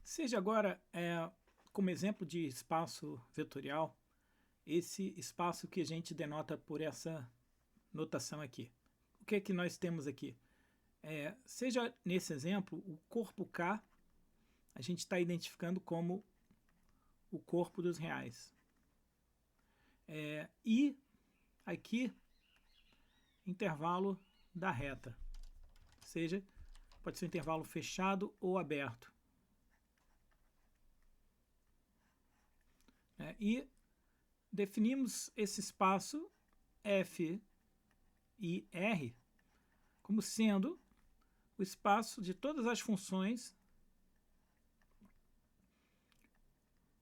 Seja agora, como exemplo de espaço vetorial, esse espaço que a gente denota por essa notação aqui. O que é que nós temos aqui? Seja nesse exemplo, o corpo K, a gente está identificando como o corpo dos reais. E aqui, intervalo da reta. Seja, pode ser um intervalo fechado ou aberto. E definimos esse espaço F e R como sendo o espaço de todas as funções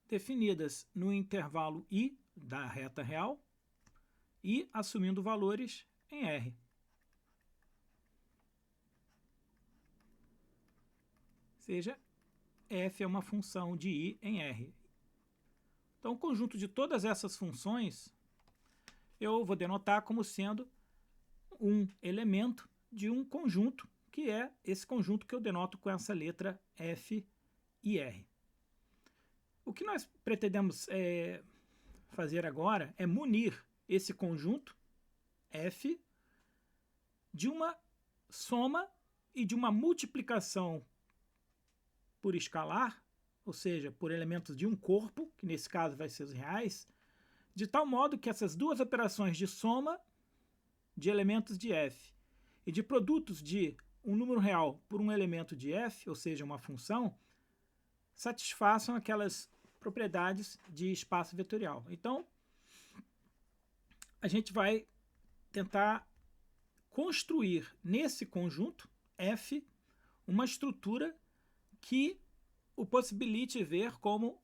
definidas no intervalo I da reta real e assumindo valores em R. Ou seja, f é uma função de I em R. Então, o conjunto de todas essas funções eu vou denotar como sendo um elemento de um conjunto, que é esse conjunto que eu denoto com essa letra F e R. O que nós pretendemos fazer agora é munir esse conjunto F de uma soma e de uma multiplicação por escalar, ou seja, por elementos de um corpo, que nesse caso vai ser os reais, de tal modo que essas duas operações de soma de elementos de F e de produtos de um número real por um elemento de F, ou seja, uma função, satisfaçam aquelas propriedades de espaço vetorial. Então, a gente vai tentar construir nesse conjunto F uma estrutura que o possibilite ver como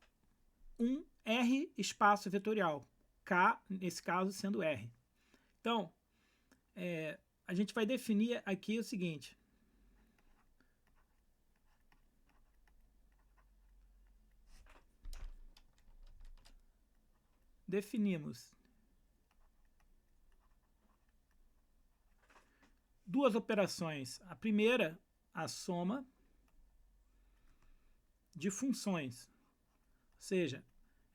um R espaço vetorial, K, nesse caso, sendo R. Então, a gente vai definir aqui o seguinte. Definimos duas operações. A primeira, a soma de funções. Ou seja,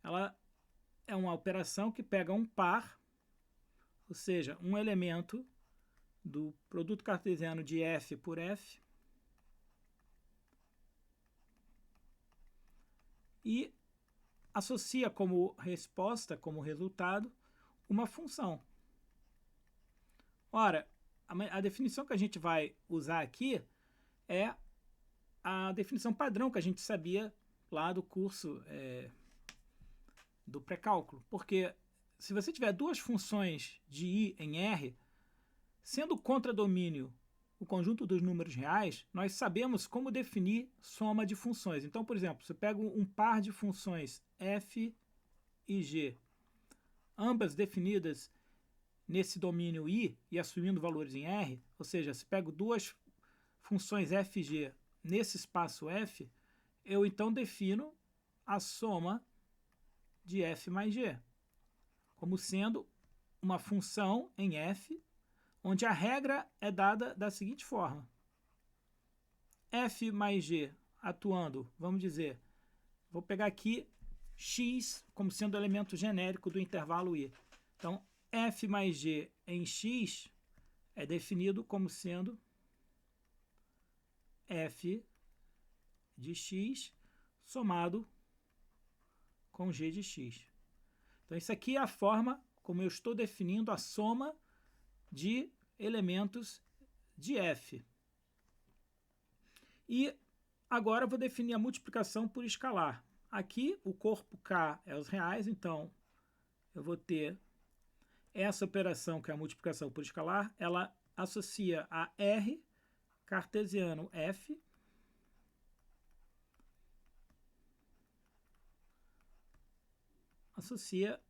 ela é uma operação que pega um par, ou seja, um elemento do produto cartesiano de F por F, e associa como resposta, como resultado, uma função. Ora, a definição que a gente vai usar aqui é a definição padrão que a gente sabia lá do curso do pré-cálculo. Porque se você tiver duas funções de I em R, sendo contradomínio o conjunto dos números reais, nós sabemos como definir soma de funções. Então, por exemplo, você pega um par de funções f e g, ambas definidas nesse domínio I e assumindo valores em R, ou seja, se pego duas funções f e g nesse espaço F, eu então defino a soma de f mais g, como sendo uma função em F, onde a regra é dada da seguinte forma. F mais G atuando, vamos dizer, vou pegar aqui X como sendo o elemento genérico do intervalo I. Então, F mais G em X é definido como sendo F de X somado com G de X. Então, isso aqui é a forma como eu estou definindo a soma de elementos de F. E agora eu vou definir a multiplicação por escalar. Aqui o corpo K é os reais, então eu vou ter essa operação, que é a multiplicação por escalar, ela associa a R cartesiano F associa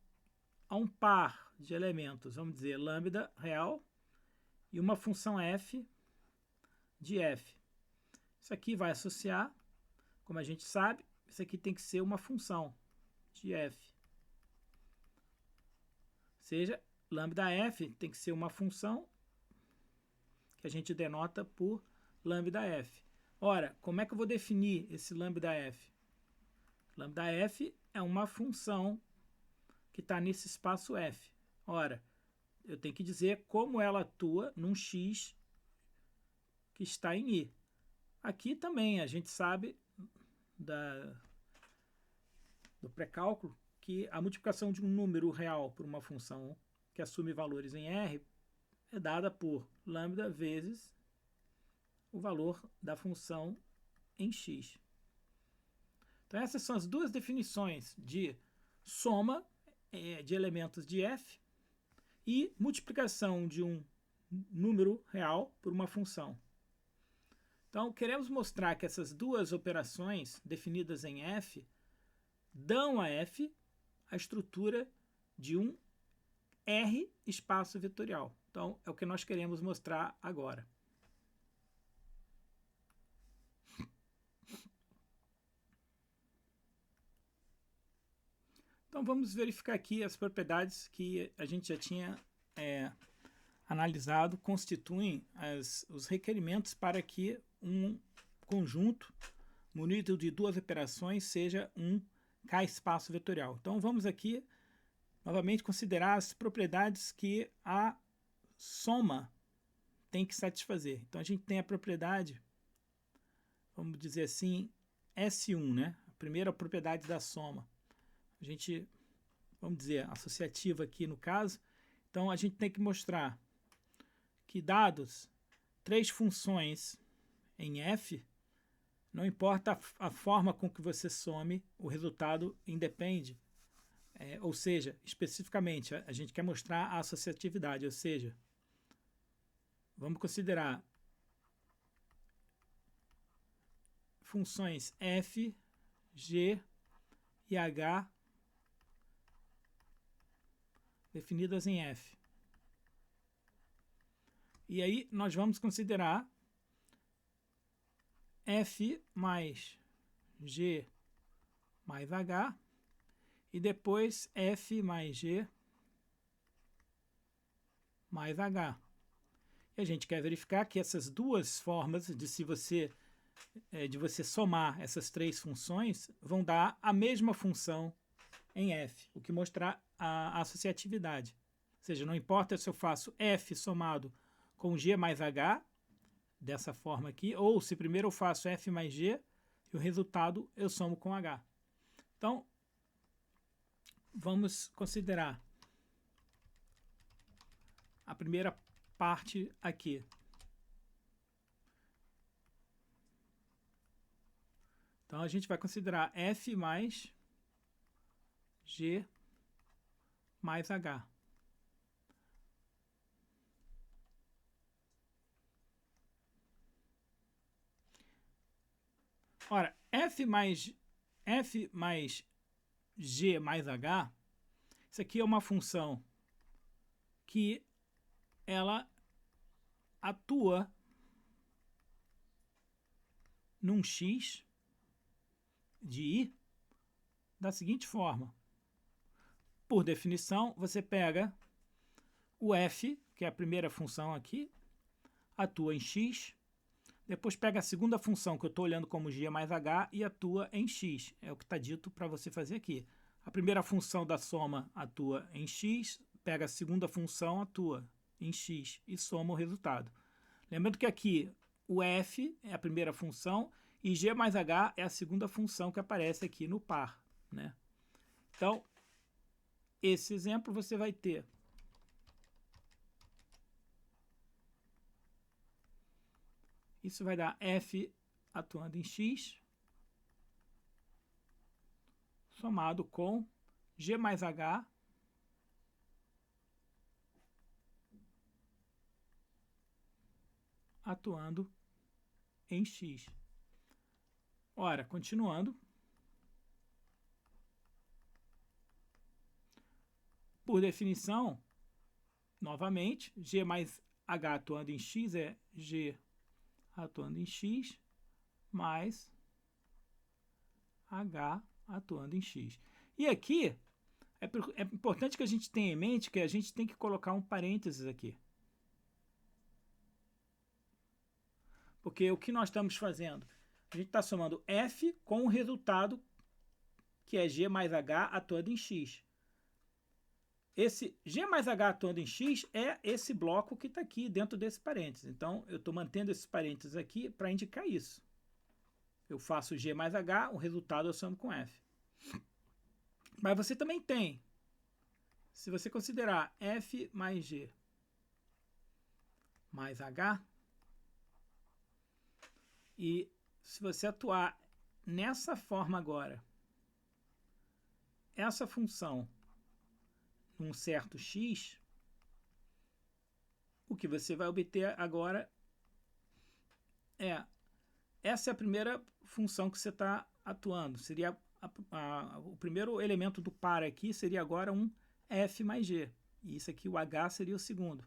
a um par de elementos, vamos dizer, lambda real e uma função f de f. Isso aqui vai associar, como a gente sabe, isso aqui tem que ser uma função de f. Ou seja, lambda f tem que ser uma função que a gente denota por lambda f. Ora, como é que eu vou definir esse lambda f? Lambda f é uma função que está nesse espaço f. Ora, eu tenho que dizer como ela atua num x que está em i. Aqui também a gente sabe do pré-cálculo que a multiplicação de um número real por uma função que assume valores em R é dada por lambda vezes o valor da função em x. Então essas são as duas definições de soma de elementos de f e multiplicação de um número real por uma função. Então queremos mostrar que essas duas operações definidas em f dão a f a estrutura de um R espaço vetorial. Então, é o que nós queremos mostrar agora. Então, vamos verificar aqui as propriedades que a gente já tinha analisado, constituem os requerimentos para que um conjunto munido de duas operações seja um K espaço vetorial. Então, vamos aqui novamente considerar as propriedades que a soma tem que satisfazer. Então a gente tem a propriedade, vamos dizer assim, S1, né? A primeira propriedade da soma. A gente, vamos dizer, associativa aqui no caso. Então a gente tem que mostrar que dados três funções em f, não importa a forma com que você some, o resultado independe. Ou seja, especificamente, a gente quer mostrar a associatividade, ou seja, vamos considerar funções f, g e h definidas em f. E aí nós vamos considerar f mais g mais h e depois f mais g mais h. E a gente quer verificar que essas duas formas de você somar essas três funções vão dar a mesma função em f, o que mostra a associatividade. Ou seja, não importa se eu faço f somado com g mais h, dessa forma aqui, ou se primeiro eu faço f mais g e o resultado eu somo com h. Então, vamos considerar a primeira parte aqui. Então, a gente vai considerar f mais g mais h. Ora, f mais g mais h, isso aqui é uma função que ela atua num x de i da seguinte forma. Por definição, você pega o f, que é a primeira função aqui, atua em x, depois pega a segunda função, que eu estou olhando como g mais h, e atua em x. É o que está dito para você fazer aqui. A primeira função da soma atua em x, pega a segunda função, atua em x e soma o resultado. Lembrando que aqui o f é a primeira função e g mais h é a segunda função que aparece aqui no par, né? Então, esse exemplo você vai ter isso vai dar f atuando em x somado com g mais h atuando em x. Ora, continuando, por definição, novamente, g mais h atuando em x é g atuando em x mais h atuando em x. E aqui, é importante que a gente tenha em mente que a gente tem que colocar um parênteses aqui. Porque o que nós estamos fazendo? A gente está somando f com o resultado que é G mais H atuando em X. Esse G mais H atuando em X é esse bloco que está aqui dentro desse parênteses. Então, eu estou mantendo esses parênteses aqui para indicar isso. Eu faço G mais H, o resultado eu somo com F. Mas você também tem, se você considerar F mais G mais H, e se você atuar nessa forma agora, essa função num certo x, o que você vai obter agora é, essa é a primeira função que você está atuando, seria o primeiro elemento do par aqui seria agora um f mais g, e isso aqui, o h, seria o segundo.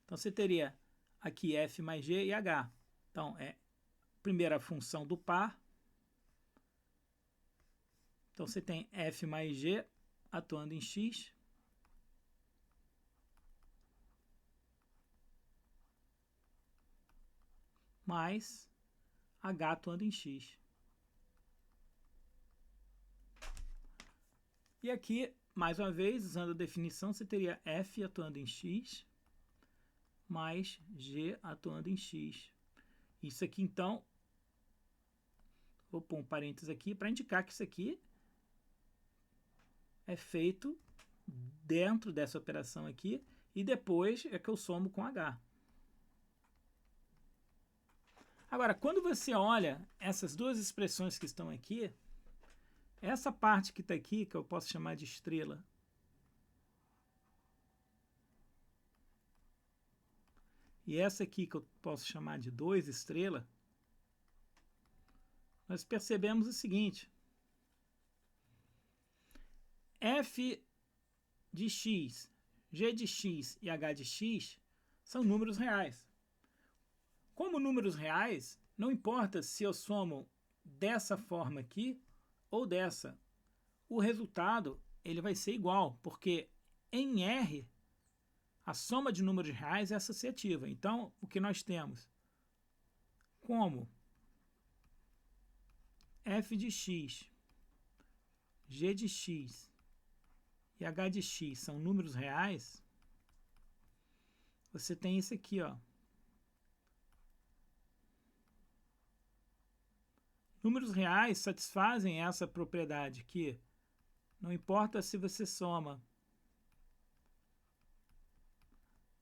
Então, você teria aqui f mais g e h. Então, é a primeira função do par. Então, você tem f mais g atuando em x, mais h atuando em x. E aqui, mais uma vez, usando a definição, você teria f atuando em x mais g atuando em x. Isso aqui, então, vou pôr um parênteses aqui para indicar que isso aqui é feito dentro dessa operação aqui e depois é que eu somo com h. Agora, quando você olha essas duas expressões que estão aqui, essa parte que está aqui, que eu posso chamar de estrela, e essa aqui que eu posso chamar de 2 estrela, nós percebemos o seguinte: f de x, g de x e h de x são números reais. Como números reais, não importa se eu somo dessa forma aqui ou dessa, o resultado ele vai ser igual, porque em R a soma de números reais é associativa. Então, o que nós temos? Como f de x, g de x e h de x são números reais, você tem isso aqui, ó. Números reais satisfazem essa propriedade que não importa se você soma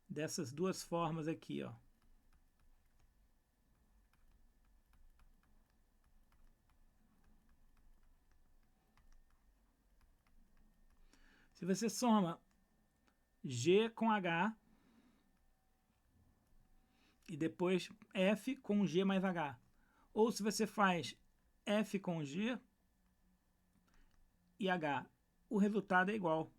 dessas duas formas aqui, ó. Se você soma G com H e depois F com G mais H, ou se você faz F com G e H, o resultado é igual.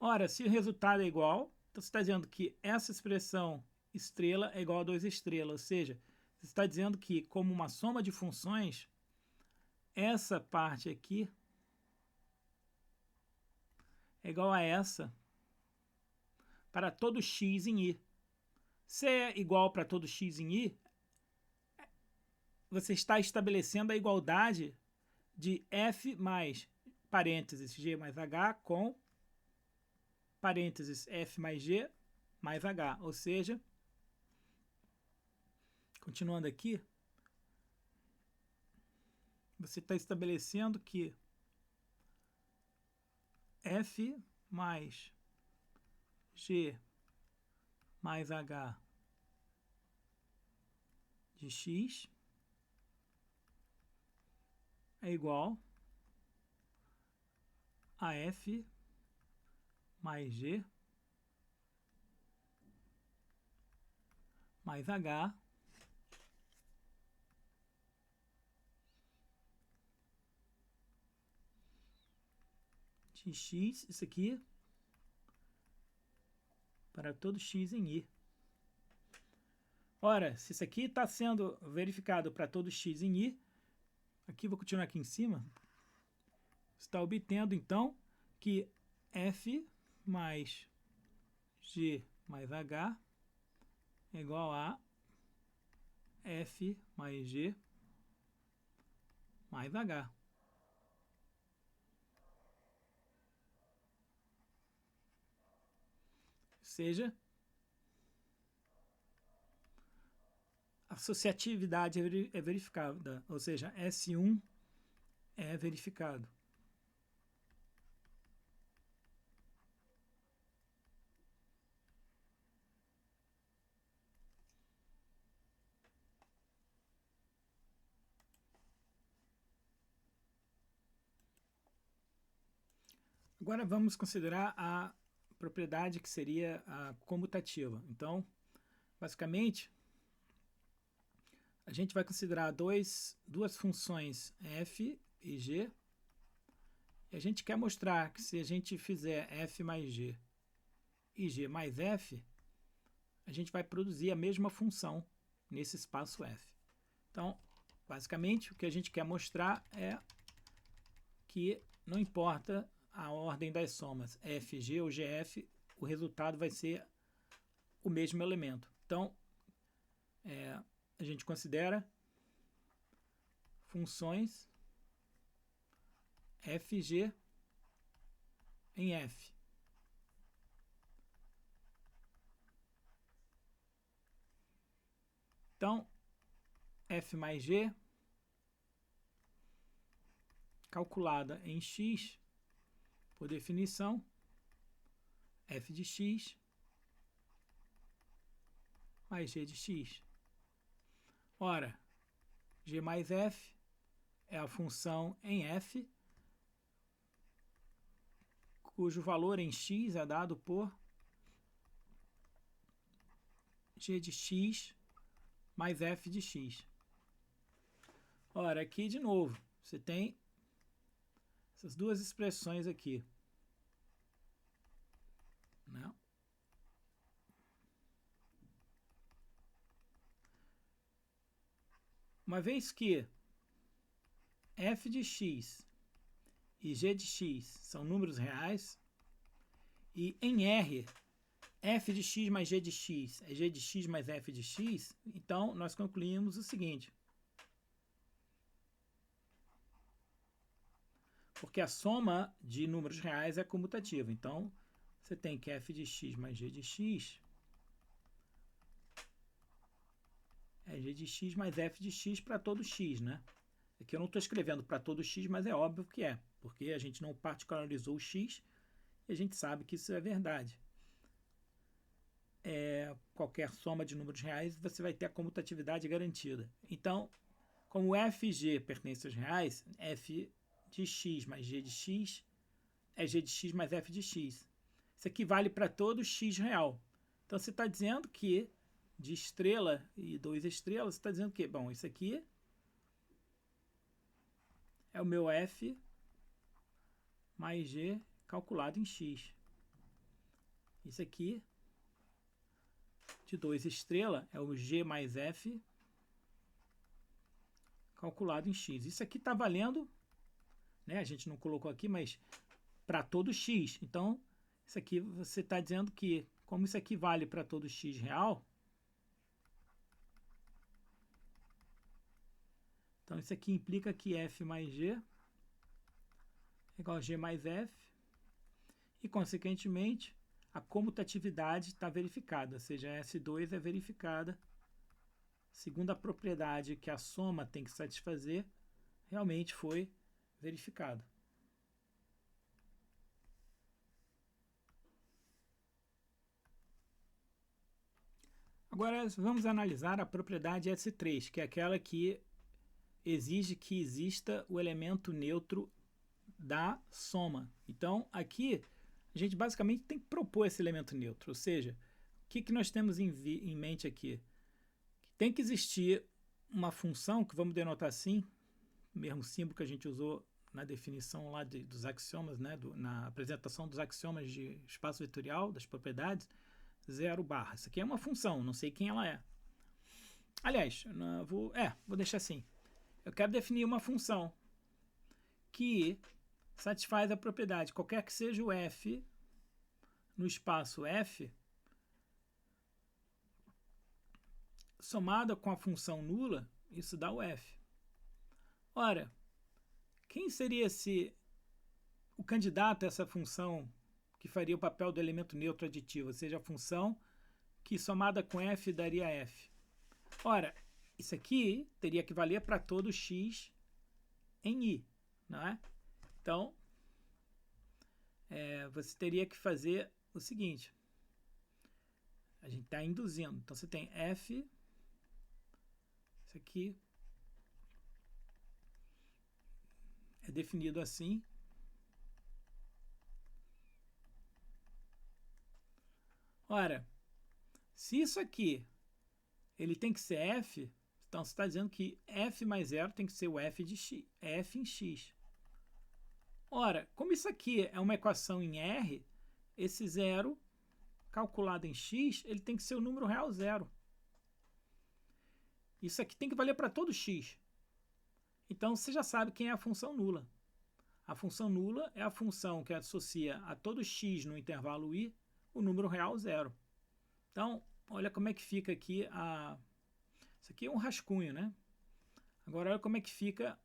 Ora, se o resultado é igual, então você está dizendo que essa expressão estrela é igual a 2 estrelas, ou seja, você está dizendo que, como uma soma de funções, essa parte aqui é igual a essa para todo x em i. Se é igual para todo x em i, você está estabelecendo a igualdade de f mais parênteses g mais h com parênteses f mais g mais h. Ou seja, continuando aqui, você está estabelecendo que f mais g mais h de x é igual a f mais g mais h de x, isso aqui, para todo x em i. Ora, se isso aqui está sendo verificado para todo x em i, aqui vou continuar aqui em cima, está obtendo então que f mais g mais h é igual a f mais g mais h. seja, a associatividade é verificada, ou seja, S1 é verificado. Agora vamos considerar a propriedade que seria a comutativa. Então, basicamente, a gente vai considerar duas funções f e g, e a gente quer mostrar que se a gente fizer f mais g e g mais f, a gente vai produzir a mesma função nesse espaço f. Então, basicamente, o que a gente quer mostrar é que não importa a ordem das somas fg ou gf, o resultado vai ser o mesmo elemento. Então, a gente considera funções fg em f. Então, f mais g calculada em x, por definição, f de x mais g de x. Ora, g mais f é a função em f, cujo valor em x é dado por g de x mais f de x. Ora, aqui de novo, você tem essas duas expressões aqui. Né? Uma vez que f de x e g de x são números reais, e em R, f de x mais g de x é g de x mais f de x, então nós concluímos o seguinte. Porque a soma de números reais é comutativa. Então, você tem que f de x mais g de x é g de x mais f de x para todo x, né? Aqui eu não estou escrevendo para todo x, mas é óbvio que é, porque a gente não particularizou o x e a gente sabe que isso é verdade. Qualquer soma de números reais, você vai ter a comutatividade garantida. Então, como f e g pertencem aos reais, f de x mais g de x é g de x mais f de x. Isso aqui vale para todo x real. Então, você está dizendo que de estrela e 2 estrelas, você está dizendo que, bom, isso aqui é o meu f mais g calculado em x. Isso aqui, de 2 estrelas, é o g mais f calculado em x. Isso aqui está valendo, né? A gente não colocou aqui, mas para todo x. Então, isso aqui você está dizendo que, como isso aqui vale para todo x real, então isso aqui implica que f mais g é igual a g mais f, e, consequentemente, a comutatividade está verificada, ou seja, S2 é verificada segundo a propriedade que a soma tem que satisfazer, realmente foi verificada. Agora vamos analisar a propriedade S3, que é aquela que exige que exista o elemento neutro da soma. Então, aqui, a gente basicamente tem que propor esse elemento neutro, ou seja, o que nós temos em mente aqui? Tem que existir uma função, que vamos denotar assim, o mesmo símbolo que a gente usou na definição lá dos axiomas, né, na apresentação dos axiomas de espaço vetorial, das propriedades, 0 barra. Isso aqui é uma função, não sei quem ela é. Aliás, vou deixar assim. Eu quero definir uma função que satisfaz a propriedade, qualquer que seja o f no espaço f, somada com a função nula, isso dá o f. Ora, quem seria o candidato a essa função que que faria o papel do elemento neutro aditivo, ou seja, a função que somada com f daria f. Ora, isso aqui teria que valer para todo x em i, não é? Então, você teria que fazer o seguinte. A gente está induzindo. Então, você tem f, isso aqui é definido assim. Ora, se isso aqui ele tem que ser f, então você está dizendo que f mais 0 tem que ser o f de x, f em x. Ora, como isso aqui é uma equação em R, esse 0 calculado em x, ele tem que ser o número real 0. Isso aqui tem que valer para todo x. Então, você já sabe quem é a função nula. A função nula é a função que associa a todo x no intervalo i o número real 0. Então, olha como é que fica aqui Isso aqui é um rascunho, né? Agora, olha como é que fica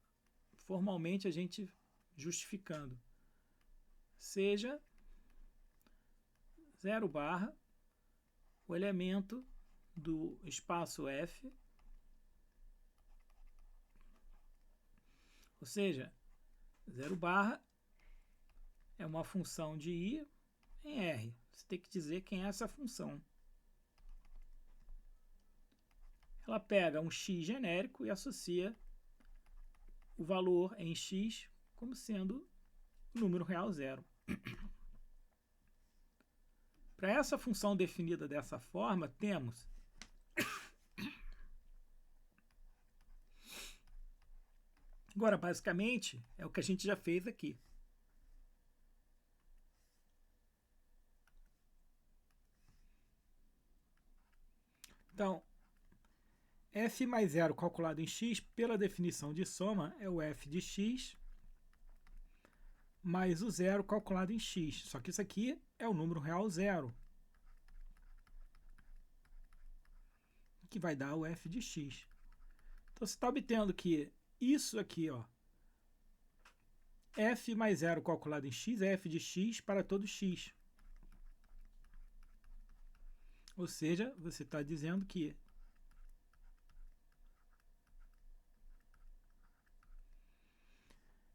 formalmente a gente justificando. Seja 0 barra o elemento do espaço F, ou seja, 0 barra é uma função de i em R. Você tem que dizer quem é essa função. Ela pega um x genérico e associa o valor em x como sendo o número real 0. Para essa função definida dessa forma, temos agora, basicamente, é o que a gente já fez aqui. Então, f mais 0 calculado em x, pela definição de soma, é o f de x mais o 0 calculado em x. Só que isso aqui é o número real 0, que vai dar o f de x. Então, você está obtendo que isso aqui, ó, f mais 0 calculado em x é f de x para todo x. Ou seja, você está dizendo que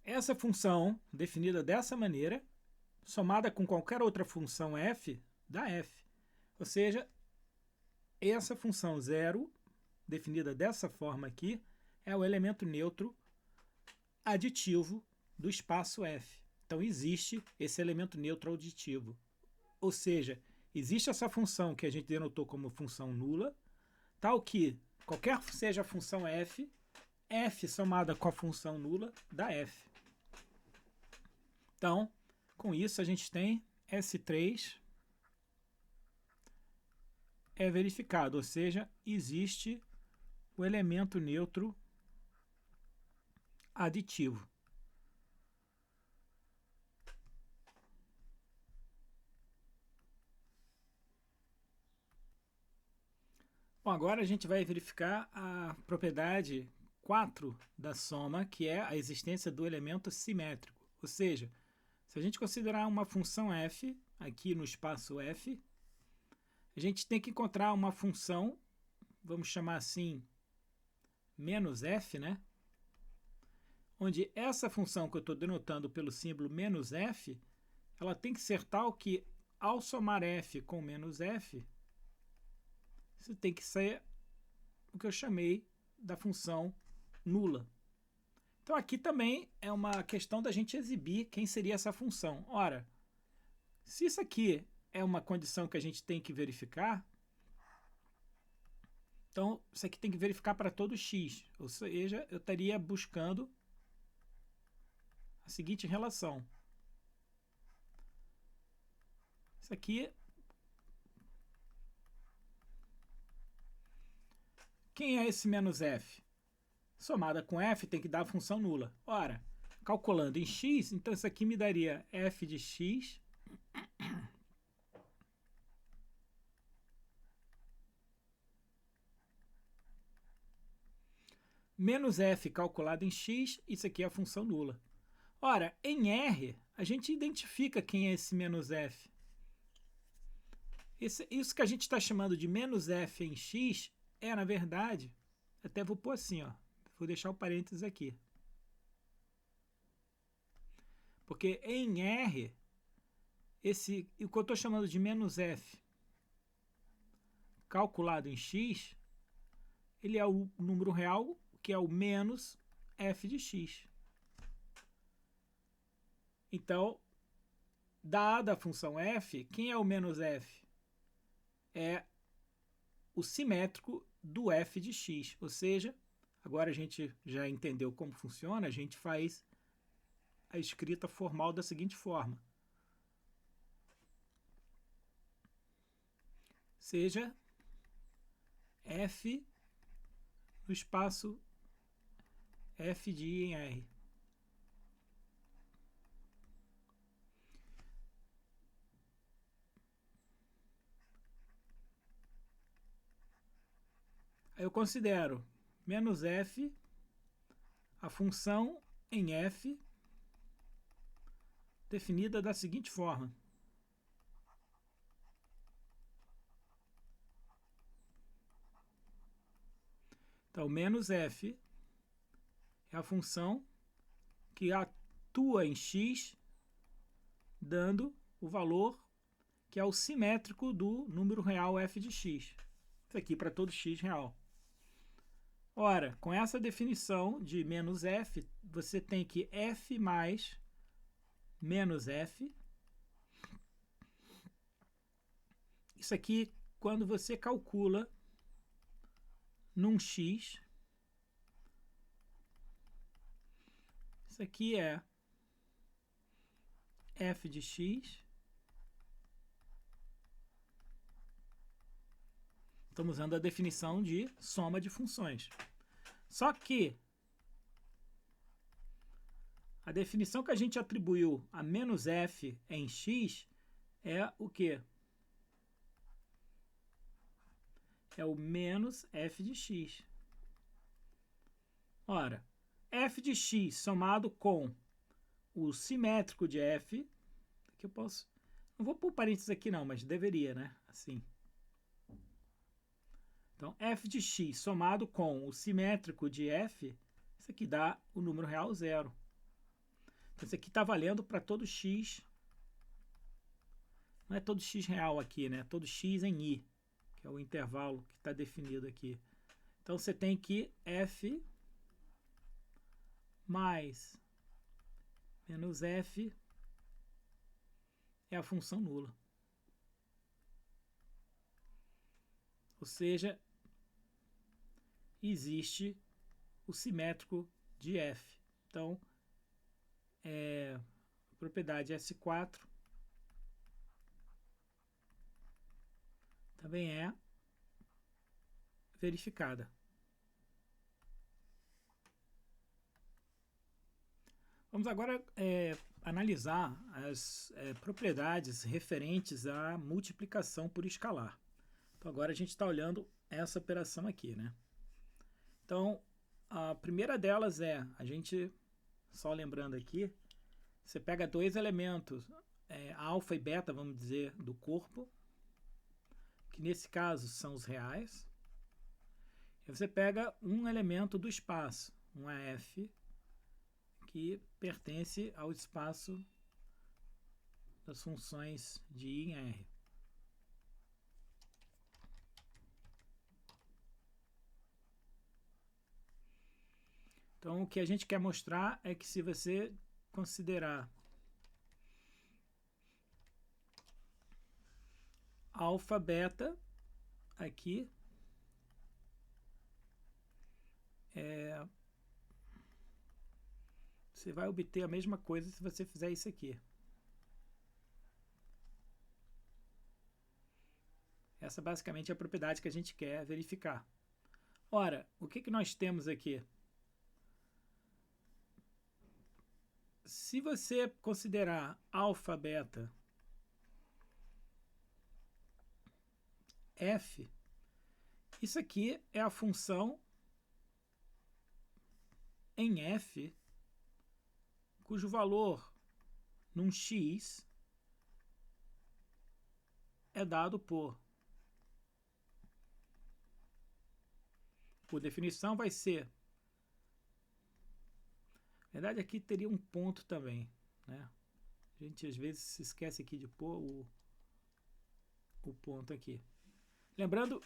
essa função, definida dessa maneira, somada com qualquer outra função f, dá f. Ou seja, essa função 0, definida dessa forma aqui, é o elemento neutro aditivo do espaço f. Então, existe esse elemento neutro aditivo. Ou seja, existe essa função que a gente denotou como função nula, tal que, qualquer que seja a função f, f somada com a função nula dá f. Então, com isso, a gente tem S3 é verificado, ou seja, existe o elemento neutro aditivo. Bom, agora a gente vai verificar a propriedade 4 da soma, que é a existência do elemento simétrico. Ou seja, se a gente considerar uma função f aqui no espaço f, a gente tem que encontrar uma função, vamos chamar assim, menos f, né? Onde essa função que eu estou denotando pelo símbolo menos f, ela tem que ser tal que, ao somar f com menos f, isso tem que ser o que eu chamei da função nula. Então, aqui também é uma questão da gente exibir quem seria essa função. Ora, se isso aqui é uma condição que a gente tem que verificar, então isso aqui tem que verificar para todo x. Ou seja, eu estaria buscando a seguinte relação. Isso aqui, quem é esse menos f? Somada com f tem que dar a função nula. Ora, calculando em x, então isso aqui me daria f de x menos f calculado em x, isso aqui é a função nula. Ora, em R, a gente identifica quem é esse menos f. Isso que a gente está chamando de menos f em x na verdade, até vou pôr assim, ó, vou deixar o parênteses aqui. Porque em R, o que eu estou chamando de menos f calculado em x, ele é o número real, que é o menos f de x. Então, dada a função f, quem é o menos f? É o simétrico do f de x. Ou seja, agora a gente já entendeu como funciona, a gente faz a escrita formal da seguinte forma. Seja f no espaço f de i em R. Aí eu considero menos f a função em f definida da seguinte forma. Então, menos f é a função que atua em x, dando o valor que é o simétrico do número real f de x. Isso aqui para todo x real. Ora, com essa definição de menos f, você tem que f mais menos f. Isso aqui, quando você calcula num x, isso aqui é f de x. Estamos usando a definição de soma de funções. Só que a definição que a gente atribuiu a menos f em x é o quê? É o menos f de x. Ora, f de x somado com o simétrico de f, aqui eu posso, não vou pôr parênteses aqui não, mas deveria, né? Assim. Então, f de x somado com o simétrico de f, isso aqui dá o número real 0. Então, isso aqui está valendo para todo x. Não é todo x real aqui, né? Todo x em i, que é o intervalo que está definido aqui. Então, você tem que f mais menos f é a função nula. Ou seja, existe o simétrico de f. Então, a propriedade S4 também é verificada. Vamos agora analisar as propriedades referentes à multiplicação por escalar. Então, agora a gente está olhando essa operação aqui, né? Então, a primeira delas a gente, só lembrando aqui, você pega dois elementos, alfa e beta, vamos dizer, do corpo, que nesse caso são os reais, e você pega um elemento do espaço, um AF, que pertence ao espaço das funções de I em R. Então, o que a gente quer mostrar é que se você considerar alfa, beta, aqui, você vai obter a mesma coisa se você fizer isso aqui. Essa basicamente é a propriedade que a gente quer verificar. Ora, o que nós temos aqui? Se você considerar alfa, beta, f, isso aqui é a função em f, cujo valor num x é dado por definição, vai ser... Na verdade, aqui teria um ponto também, né? A gente às vezes se esquece aqui de pôr o ponto aqui. Lembrando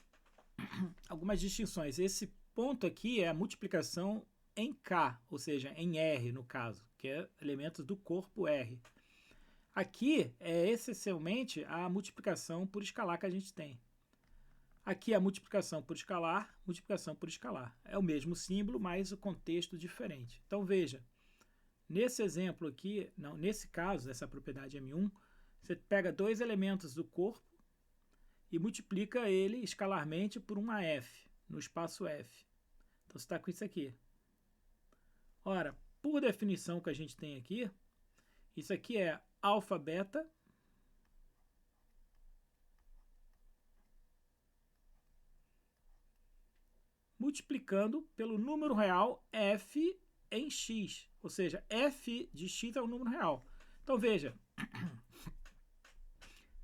algumas distinções. Esse ponto aqui é a multiplicação em K, ou seja, em R no caso, que é elementos do corpo R. Aqui é essencialmente a multiplicação por escalar que a gente tem. Aqui é a multiplicação por escalar, multiplicação por escalar. É o mesmo símbolo, mas o contexto diferente. Então veja, nesse exemplo aqui, não, nesse caso, dessa propriedade M1, você pega dois elementos do corpo e multiplica ele escalarmente por um AF, no espaço F. Então você está com isso aqui. Ora, por definição que a gente tem aqui, isso aqui é alfa, beta, multiplicando pelo número real f em x. Ou seja, f de x é o número real. Então veja,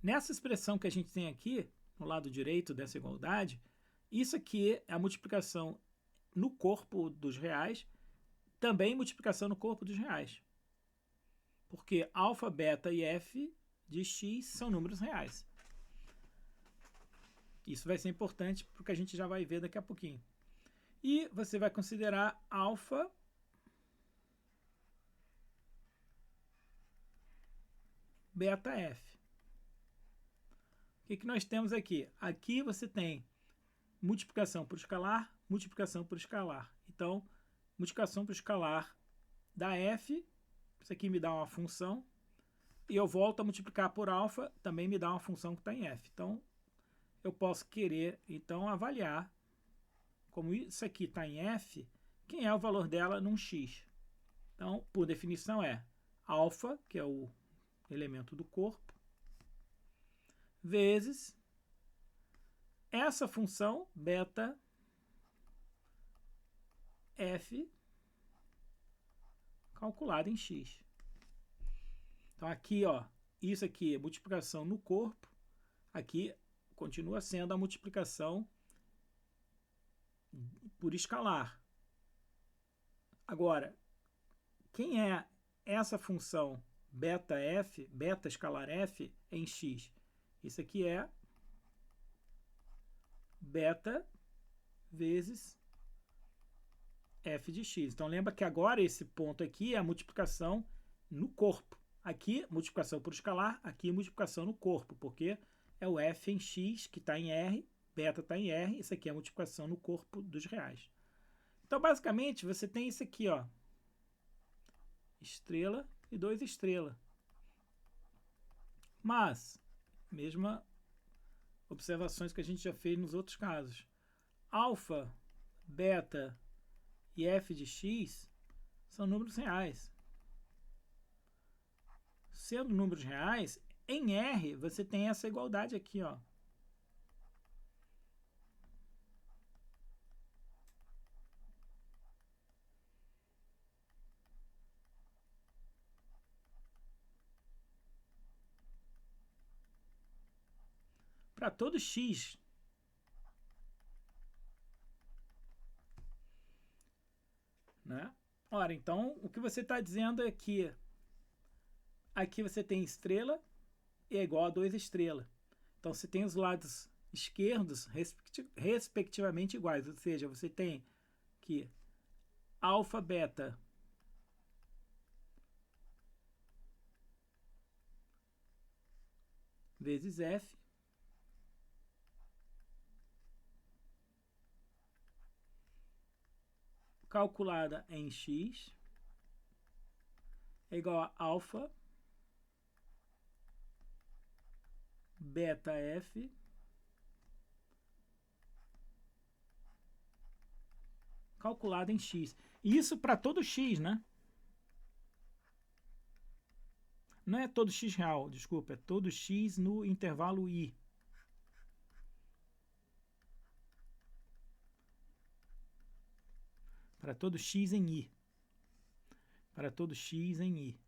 nessa expressão que a gente tem aqui, no lado direito dessa igualdade, isso aqui é a multiplicação no corpo dos reais, também multiplicação no corpo dos reais. Porque alfa, beta e f de x são números reais. Isso vai ser importante porque a gente já vai ver daqui a pouquinho. E você vai considerar alfa, beta, f. O que nós temos aqui? Aqui você tem multiplicação por escalar, multiplicação por escalar. Então, multiplicação por escalar da f, isso aqui me dá uma função, e eu volto a multiplicar por alfa, também me dá uma função que está em f. Então, eu posso querer, então, avaliar, como isso aqui está em f, quem é o valor dela num x. Então, por definição, é alfa, que é o elemento do corpo, vezes essa função, beta f, calculada em x. Então, aqui, ó, isso aqui é multiplicação no corpo, aqui continua sendo a multiplicação por escalar. Agora, quem é essa função beta f, beta escalar f em x? Isso aqui é beta vezes f de x. Então, lembra que agora esse ponto aqui é a multiplicação no corpo. Aqui, multiplicação por escalar, aqui multiplicação no corpo, porque é o f em x que está em R, beta está em R, isso aqui é a multiplicação no corpo dos reais. Então, basicamente, você tem isso aqui, ó, estrela e 2 estrela. Mas, mesma observações que a gente já fez nos outros casos. Alfa, beta e f de x são números reais. Sendo números reais, em R você tem essa igualdade aqui, ó. Para todo x, né? Ora, então, o que você está dizendo é que aqui você tem estrela e é igual a 2 estrela. Então, você tem os lados esquerdos respectivamente iguais. Ou seja, você tem que alfa, beta vezes f calculada em x é igual a alfa, beta f calculada em x. Isso para todo x, né? Não é todo x real, desculpa, é todo x no intervalo i. Para todo x em i. Para todo x em i.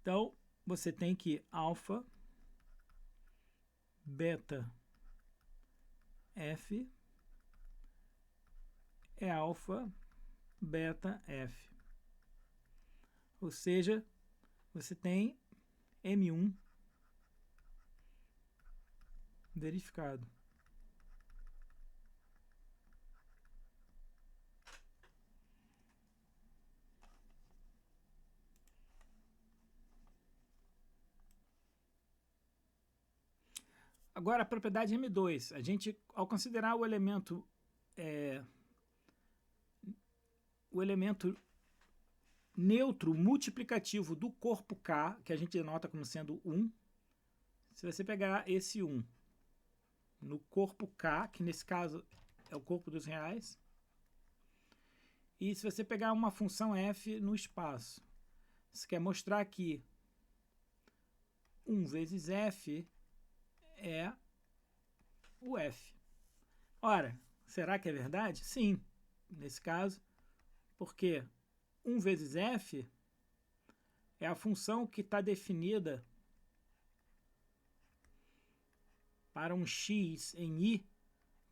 Então, você tem que alfa, beta, f é alfa, beta, f. Ou seja, você tem M1 verificado. Agora, a propriedade M2. A gente, ao considerar o elemento neutro multiplicativo do corpo K, que a gente denota como sendo 1, se você pegar esse 1 no corpo K, que nesse caso é o corpo dos reais, e se você pegar uma função f no espaço, você quer mostrar que 1 vezes f é o f. Ora, será que é verdade? Sim, nesse caso, porque 1 vezes f é a função que está definida para um x em i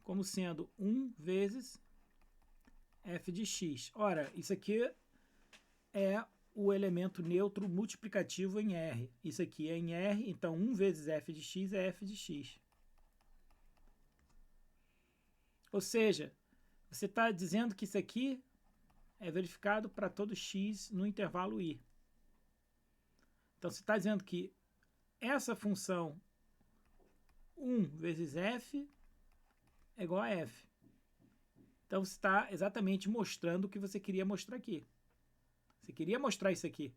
como sendo 1 vezes f de x. Ora, isso aqui é o elemento neutro multiplicativo em R. Isso aqui é em R, então 1 vezes f de x é f de x. Ou seja, você está dizendo que isso aqui é verificado para todo x no intervalo i. Então, você está dizendo que essa função 1 vezes f é igual a f. Então, você está exatamente mostrando o que você queria mostrar aqui. Você queria mostrar isso aqui.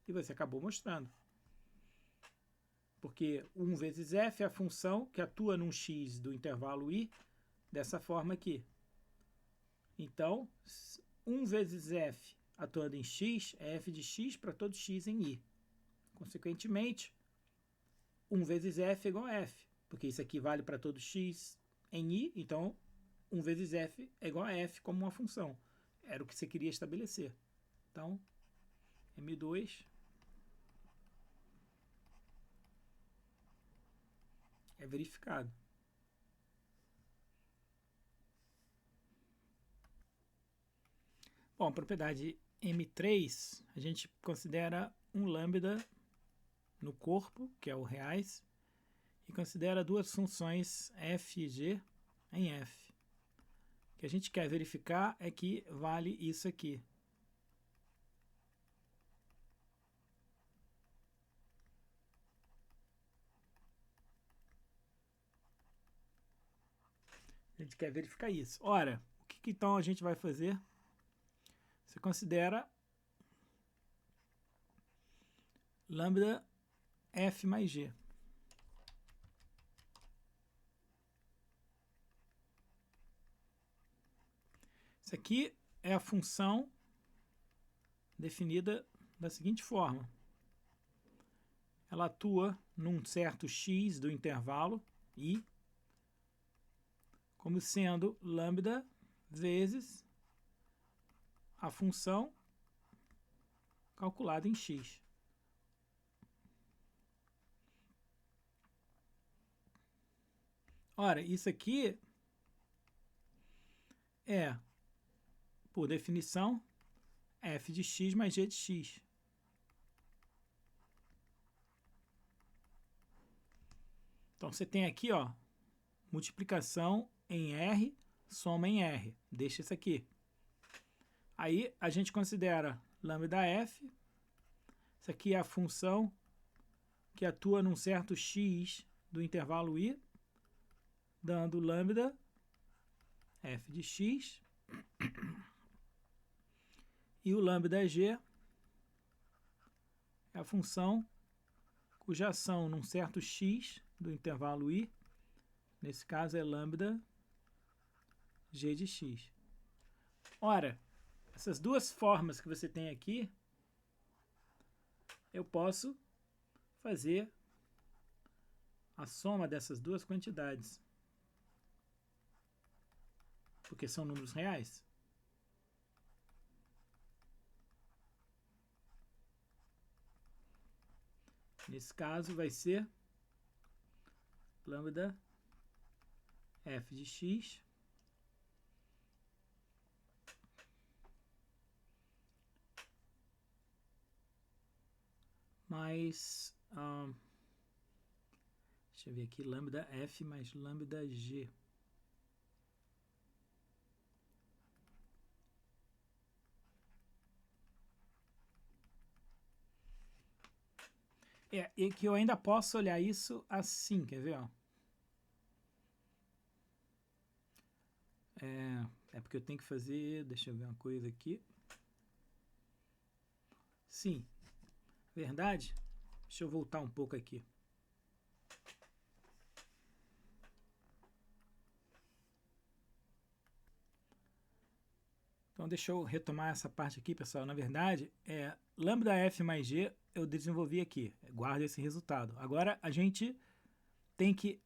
E você acabou mostrando. Porque 1 vezes f é a função que atua num x do intervalo i dessa forma aqui. Então, 1 vezes f atuando em x é f de x para todo x em i. Consequentemente, 1 vezes f é igual a f, porque isso aqui vale para todo x em i, então 1 vezes f é igual a f como uma função. Era o que você queria estabelecer. Então, M2 é verificado. Bom, a propriedade M3, a gente considera um lambda no corpo, que é o reais, e considera duas funções f e g em f. O que a gente quer verificar é que vale isso aqui. A gente quer verificar isso. Ora, o que então a gente vai fazer? Você considera lambda f mais g. Isso aqui é a função definida da seguinte forma. Ela atua num certo x do intervalo i, como sendo lambda vezes a função calculada em x. Ora, isso aqui é, por definição, f de x mais g de x. Então, você tem aqui, ó, multiplicação em R, soma em R. Deixa isso aqui. Aí, a gente considera lambda f. Isso aqui é a função que atua num certo x do intervalo i, dando lambda f de x. E o lambda g é a função cuja ação num certo x do intervalo i, nesse caso é lambda g de x. Ora, essas duas formas que você tem aqui, eu posso fazer a soma dessas duas quantidades, porque são números reais. Nesse caso vai ser lambda f de x mais, deixa eu ver aqui, lambda f mais lambda g. E que eu ainda posso olhar isso assim, quer ver? Ó? É porque eu tenho que fazer, deixa eu ver uma coisa aqui. Sim, verdade? Deixa eu voltar um pouco aqui. Então, deixa eu retomar essa parte aqui, pessoal. Na verdade, lambda f mais g eu desenvolvi aqui. Guarda esse resultado. Agora, a gente tem que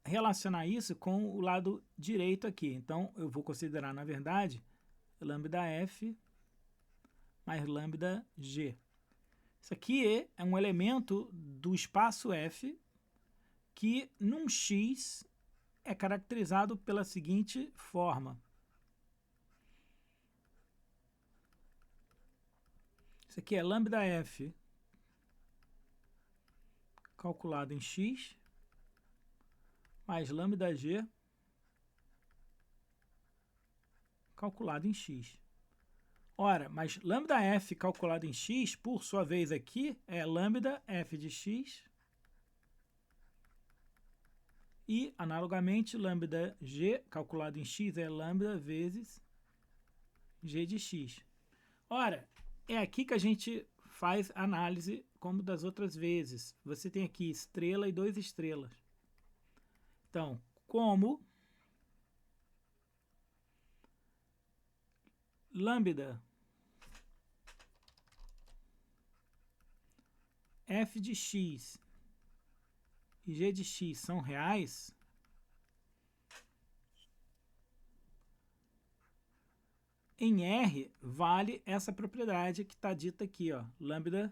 relacionar isso com o lado direito aqui. Então, eu vou considerar, na verdade, lambda f mais lambda g. Isso aqui é um elemento do espaço f que, num x, é caracterizado pela seguinte forma. Isso aqui é lambda f calculado em x mais lambda g calculado em x. Ora, mas lambda f calculado em x, por sua vez aqui, é lambda f de x e, analogamente, lambda g calculado em x é lambda vezes g de x. Ora, é aqui que a gente faz análise como das outras vezes. Você tem aqui estrela e 2 estrelas. Então, como lambda f de x e g de x são reais, em R vale essa propriedade que está dita aqui, ó, lambda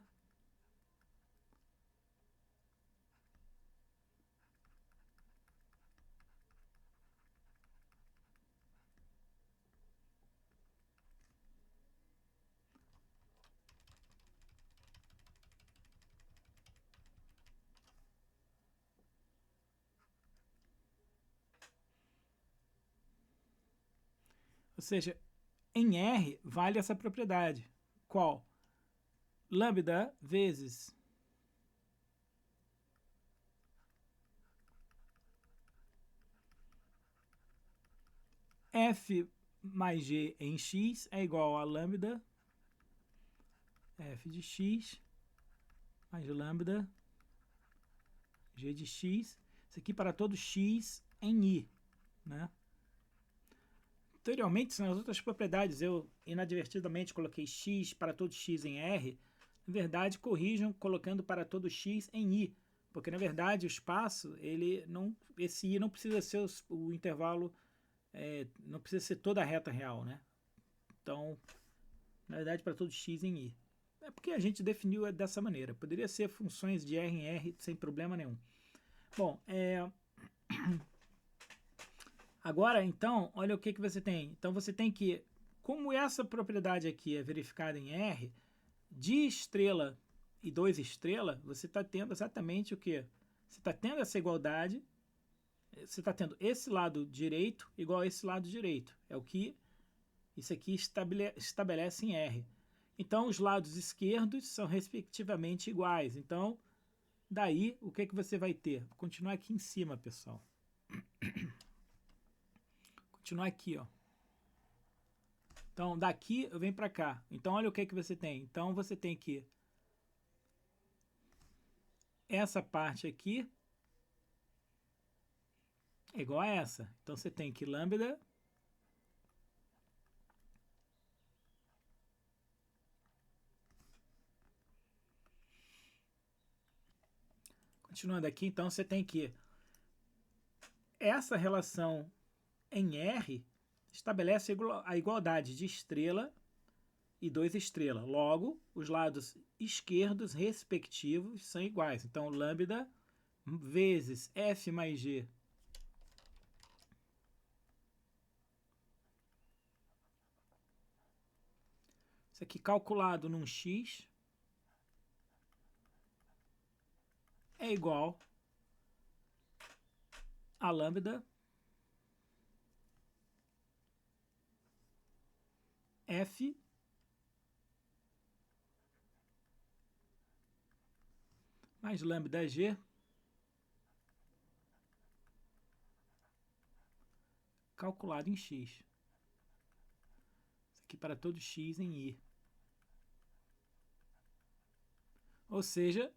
ou seja, em R vale essa propriedade. Qual? Lambda vezes f mais g em x é igual a lambda f de x mais lambda g de x. Isso aqui para todo x em i, né? Anteriormente, nas outras propriedades, eu inadvertidamente coloquei x para todo x em R. Na verdade, corrijam colocando para todo x em i, porque na verdade o espaço, esse i não precisa ser o intervalo, não precisa ser toda a reta real, né? Então, na verdade, para todo x em i. É porque a gente definiu dessa maneira. Poderia ser funções de R em R sem problema nenhum. Bom, agora, então, olha o que você tem. Então, você tem que, como essa propriedade aqui é verificada em R, de estrela e 2 estrelas, você está tendo exatamente o quê? Você está tendo essa igualdade, você está tendo esse lado direito igual a esse lado direito. É o que isso aqui estabelece em R. Então, os lados esquerdos são respectivamente iguais. Então, daí, o que você vai ter? Vou continuar aqui em cima, pessoal. Continuar aqui, ó. Então, daqui eu venho para cá. Então, olha o que você tem. Então, você tem que essa parte aqui é igual a essa. Então, você tem que lambda continuando aqui, então você tem que essa relação em R estabelece a igualdade de estrela e 2 estrelas. Logo, os lados esquerdos respectivos são iguais. Então, lambda vezes f mais g isso aqui calculado num x é igual a lambda f mais lambda g calculado em x. Isso aqui para todo x em i. Ou seja,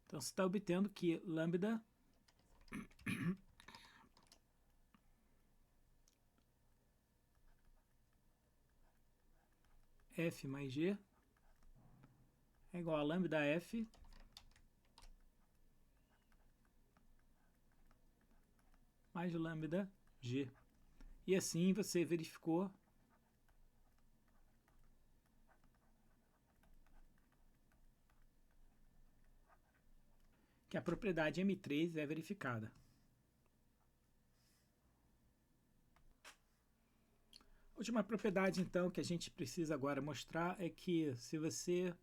então você está obtendo que lambda f mais g é igual a lambda f mais lambda g. E assim você verificou que a propriedade M3 é verificada. A última propriedade, então, que a gente precisa agora mostrar é que se você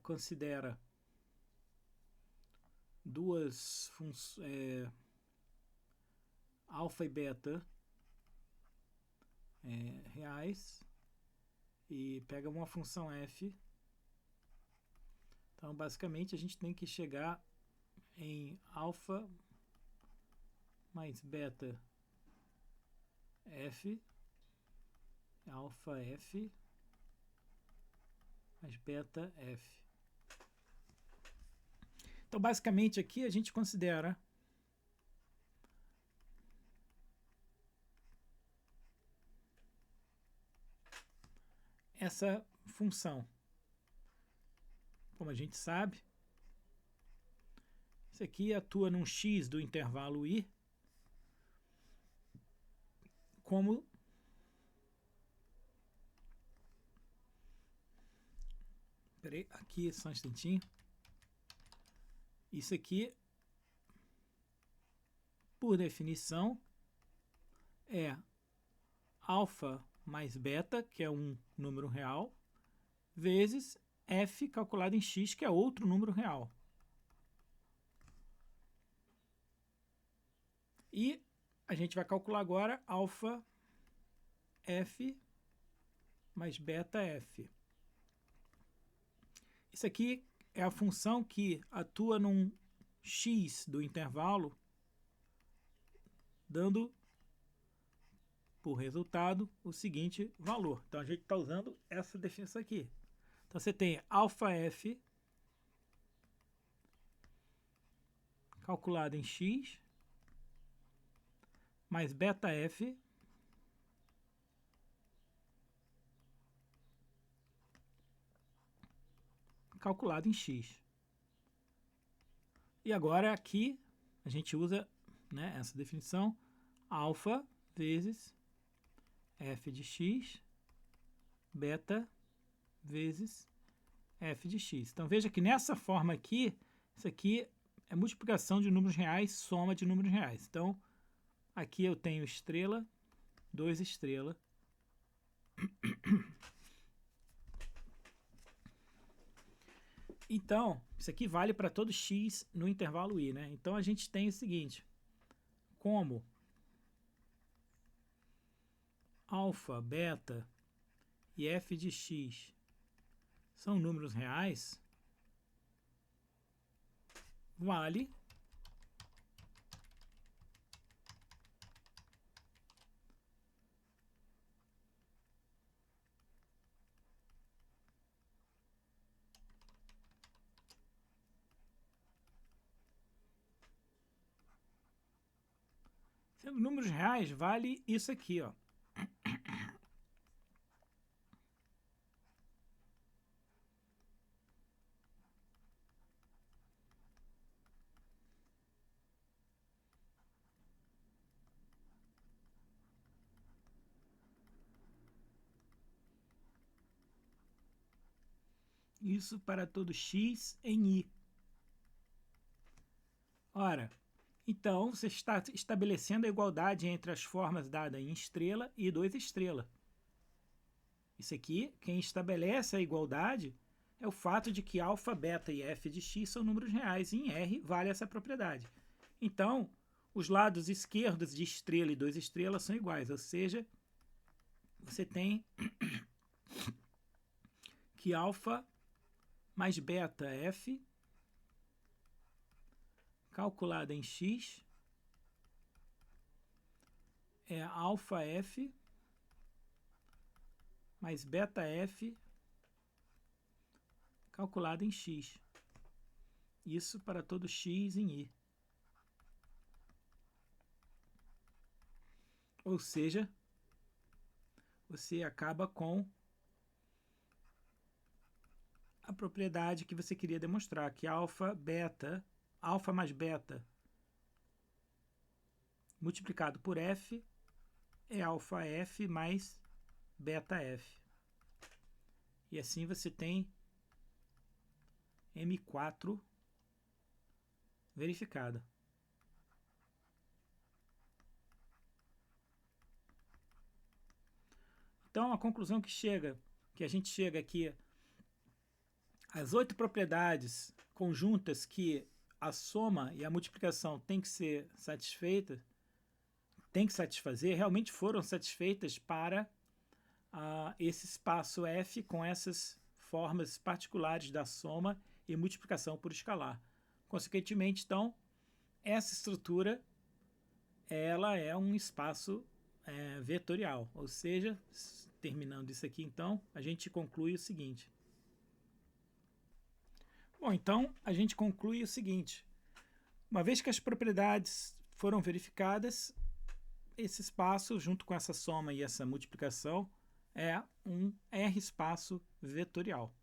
considera duas funções alfa e beta reais e pega uma função f, então basicamente a gente tem que chegar em alfa mais beta f, alfa f mais beta f. Então basicamente aqui a gente considera essa função. Como a gente sabe, isso aqui atua num x do intervalo i como aqui só um instantinho. Isso aqui, por definição, é alfa mais beta, que é um número real, vezes f calculado em x, que é outro número real. E a gente vai calcular agora alfa f mais beta f. Isso aqui é a função que atua num x do intervalo, dando por resultado o seguinte valor. Então a gente está usando essa definição aqui. Então você tem alfa f calculado em x mais beta f calculado em x. E agora aqui a gente usa, né, essa definição, alfa vezes f de x, beta vezes f de x. Então veja que nessa forma aqui, isso aqui é multiplicação de números reais, soma de números reais. Então aqui eu tenho estrela, 2 estrela. Então, isso aqui vale para todo x no intervalo i, né? Então a gente tem o seguinte, como alfa, beta e f de x são números reais, vale sendo números reais, vale isso aqui, ó. Isso para todo x em i. Ora, então você está estabelecendo a igualdade entre as formas dadas em estrela e 2 estrela. Isso aqui, quem estabelece a igualdade é o fato de que alfa, beta e f de x são números reais e em R vale essa propriedade. Então, os lados esquerdos de estrela e 2 estrelas são iguais, ou seja, você tem que alfa mais beta f calculada em x é alfa f mais beta f calculada em x. Isso para todo x em i. Ou seja, você acaba com a propriedade que você queria demonstrar, que alfa mais beta multiplicado por f é alfa f mais beta f. E assim você tem M4 verificada. Então, a conclusão que a gente chega aqui, as 8 propriedades conjuntas que a soma e a multiplicação tem que ser satisfeitas, tem que satisfazer, realmente foram satisfeitas para esse espaço F com essas formas particulares da soma e multiplicação por escalar. Consequentemente, então, essa estrutura ela é um espaço vetorial, ou seja, terminando isso aqui, então, a gente conclui o seguinte. Bom, então, a gente conclui o seguinte. Uma vez que as propriedades foram verificadas, esse espaço, junto com essa soma e essa multiplicação, é um R espaço vetorial.